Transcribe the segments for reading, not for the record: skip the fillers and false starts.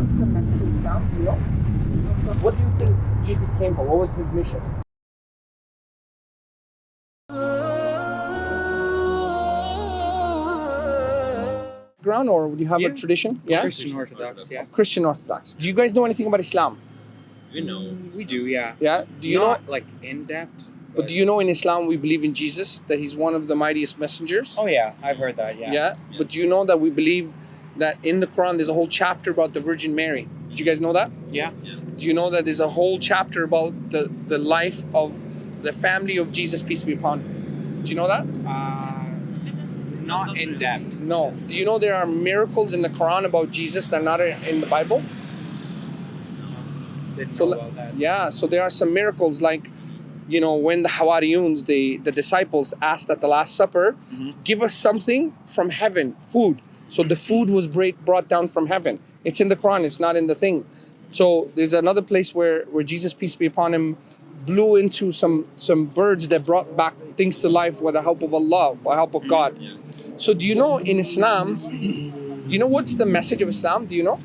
what's the message of Islam? Do you know? What do you think Jesus came for? What was his mission? Ground, or do you have a tradition? Yeah, Christian Orthodox, yeah. Christian Orthodox. Do you guys know anything about Islam? We know. We do, yeah. Yeah. Do you Not know? like in depth. But do you know in Islam we believe in Jesus, that he's one of the mightiest messengers? Oh yeah, I've heard that. Yeah. Yeah. But do you know that we believe that in the Quran there's a whole chapter about the Virgin Mary? Did you guys know that? Yeah. Do you know that there's a whole chapter about the life of the family of Jesus, peace be upon him? Did you know that? Not in depth. No. Do you know there are miracles in the Quran about Jesus that are not in the Bible? Didn't So know about that. yeah, so there are some miracles, like, you know, when the Hawariyuns, the disciples, asked at the Last Supper, give us something from heaven, food. So the food was brought down from heaven. It's in the Quran, it's not in the thing. So there's another place where Jesus, peace be upon him, blew into some birds that brought back things to life with the help of Allah, with the help of God. Yeah. So do you know in Islam, you know what's the message of Islam? Do you know?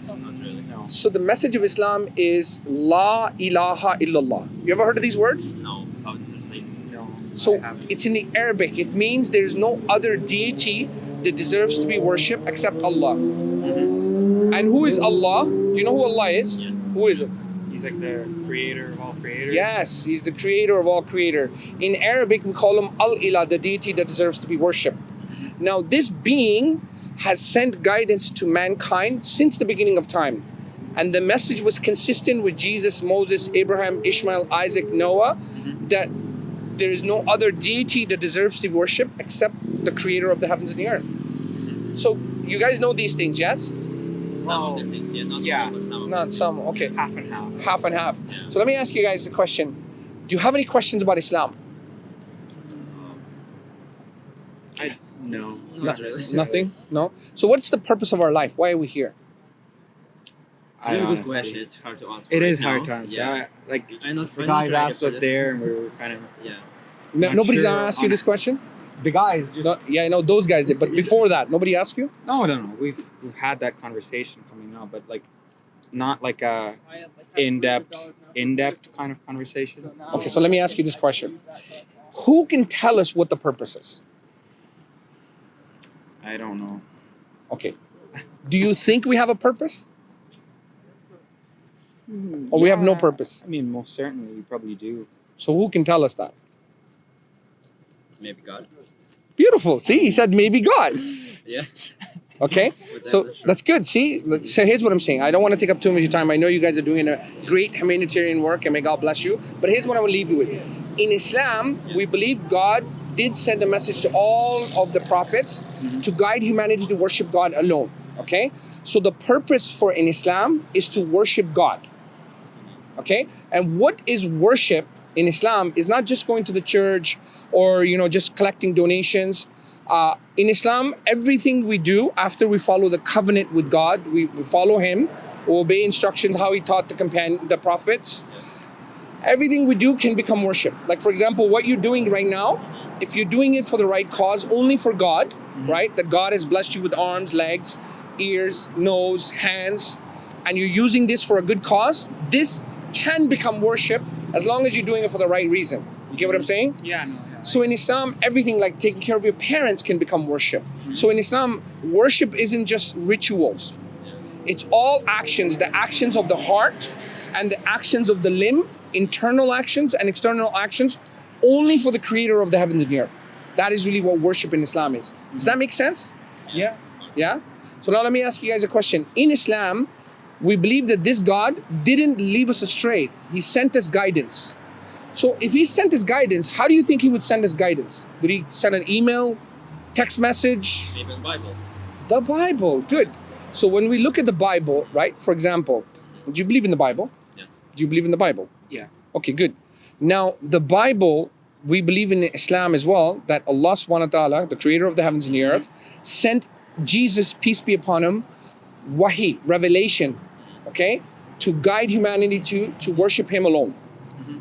Not really. No. So the message of Islam is La ilaha illallah. You ever heard of these words? No. How does it say? No. So I haven't. it's in the Arabic. It means there's no other deity that deserves to be worshipped except Allah. And who is Allah? Do you know who Allah is? Yes. Who is it? He's like the creator of all creators. Yes, he's the creator of all creator. In Arabic, we call him Al-Ilah, the deity that deserves to be worshipped. Now, this being has sent guidance to mankind since the beginning of time. And the message was consistent with Jesus, Moses, Abraham, Ishmael, Isaac, Noah, that there is no other deity that deserves to be worshipped except the creator of the heavens and the earth. So you guys know these things, yes? Some of the things, yeah. Not Yeah. some, but some. Not some, okay. Half and half. Half and half. Yeah. So let me ask you guys a question. Do you have any questions about Islam? No. Not really. Nothing? No? So what's the purpose of our life? Why are we here? It's a really good honestly- question. It's hard to answer. It right is hard now. to answer. Yeah. Like I'm not the guys asked for us this. there, and we were kind of Yeah. No, Not nobody's sure gonna ask you on- this question? the guys. Just No, yeah, I know those guys did, but before that, nobody asked you? no. We've had that conversation coming up, but like not like a in-depth kind of conversation. Okay, so let me ask you this question. Who can tell us what the purpose is? I don't know. Okay. Do you think we have a purpose? Or we have no Yeah, purpose? I mean, most certainly we probably do. So who can tell us that? Maybe God. Beautiful. See, he said maybe God. Yeah. Okay, so that's good. See, so here's what I'm saying. I don't want to take up too much of your time. I know you guys are doing a great humanitarian work, and may God bless you. But here's what I will leave you with. In Islam, we believe God did send a message to all of the prophets to guide humanity to worship God alone. Okay, so the purpose for in Islam is to worship God. Okay, and what is worship in Islam is not just going to the church or just collecting donations. In Islam, everything we do after we follow the covenant with God, we follow Him, we obey instructions how He taught the prophets. Everything we do can become worship. Like for example, what you're doing right now, if you're doing it for the right cause, only for God, right? That God has blessed you with arms, legs, ears, nose, hands, and you're using this for a good cause, this can become worship as long as you're doing it for the right reason. You get what I'm saying? Yeah. No. So in Islam, everything like taking care of your parents can become worship. So in Islam, worship isn't just rituals. It's all actions, the actions of the heart and the actions of the limb, internal actions and external actions, only for the creator of the heavens and the earth. That is really what worship in Islam is. Does that make sense? Yeah. Yeah? So now let me ask you guys a question. In Islam, we believe that this God didn't leave us astray. He sent us guidance. So if He sent us guidance, how do you think He would send us guidance? Would He send an email, text message? Maybe in the Bible. The Bible, good. So when we look at the Bible, right? For example, do you believe in the Bible? Yes. Do you believe in the Bible? Yeah. Okay, good. Now, the Bible, we believe in Islam as well, that Allah subhanahu wa ta'ala, the creator of the heavens and the earth, sent Jesus, peace be upon him, wahi, revelation, okay, to guide humanity to worship Him alone.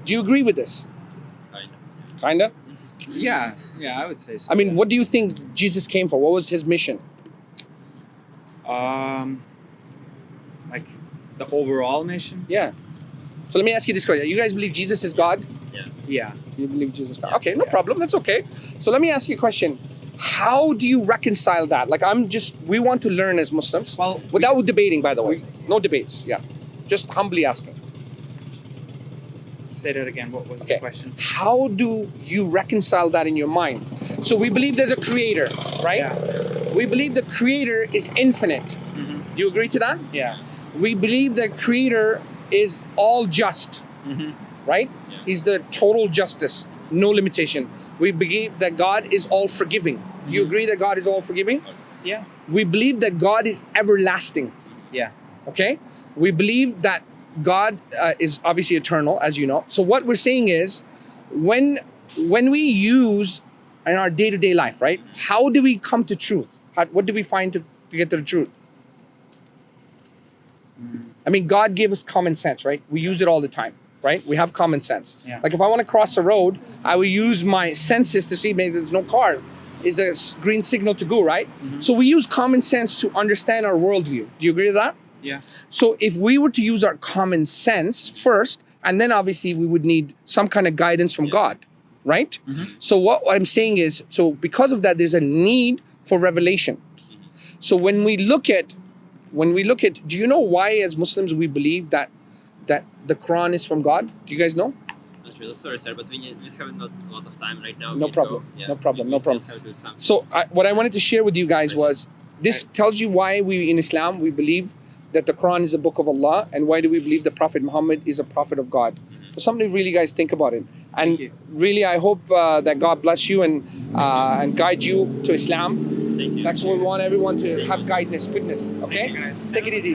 Do you agree with this? Kinda. Kinda? Yeah. I would say so. I mean, what do you think Jesus came for? What was His mission? like the overall mission. Yeah. So let me ask you this question. You guys believe Jesus is God? Yeah. You believe Jesus is God? Okay, no problem. That's okay. So let me ask you a question. How do you reconcile that? Like we want to learn as Muslims. Well, Without debating, by the way. No debates. Yeah. Just humbly asking. say that again. What was Okay. the question? How do you reconcile that in your mind? So we believe there's a creator, right? Yeah. We believe the creator is infinite. Mm-hmm. Do you agree to that? Yeah. We believe the creator is all just, Mm-hmm. right? Yeah. He's the total justice, no limitation. We believe that God is all forgiving. Do you Mhm. agree that God is all forgiving? Yeah. We believe that God is everlasting. Yeah. Okay? We believe that God is obviously eternal, as you know. So what we're saying is, when we use in our day-to-day life, right? How do we come to truth? What do we find to get to the truth? I mean, God gave us common sense, right? We use it all the time, right? We have common sense. Yeah. Like if I want to cross a road, I will use my senses to see maybe there's no cars. Is a green signal to go, right? Mhm. So we use common sense to understand our worldview. Do you agree with that? Yeah. So if we were to use our common sense first, and then obviously we would need some kind of guidance from God, right? Mhm. So what I'm saying is, so because of that, there's a need for revelation. So when we look at, do you know why as Muslims we believe that the Quran is from God? Do you guys know? Not really sorry, sir, but we have not a lot of time right now. No We problem. go. Yeah, No problem. we No still problem. have to do something. So what I wanted to share with you guys was, this tells you why we in Islam, we believe that the Quran is a book of Allah, and why do we believe the Prophet Muhammad is a prophet of God. So something really, guys, think about it. And Thank you. really, I hope that God bless you and guide you to Islam. Thank you. That's what we want everyone to have guidance, goodness, okay? Thank you, guys. Take it easy.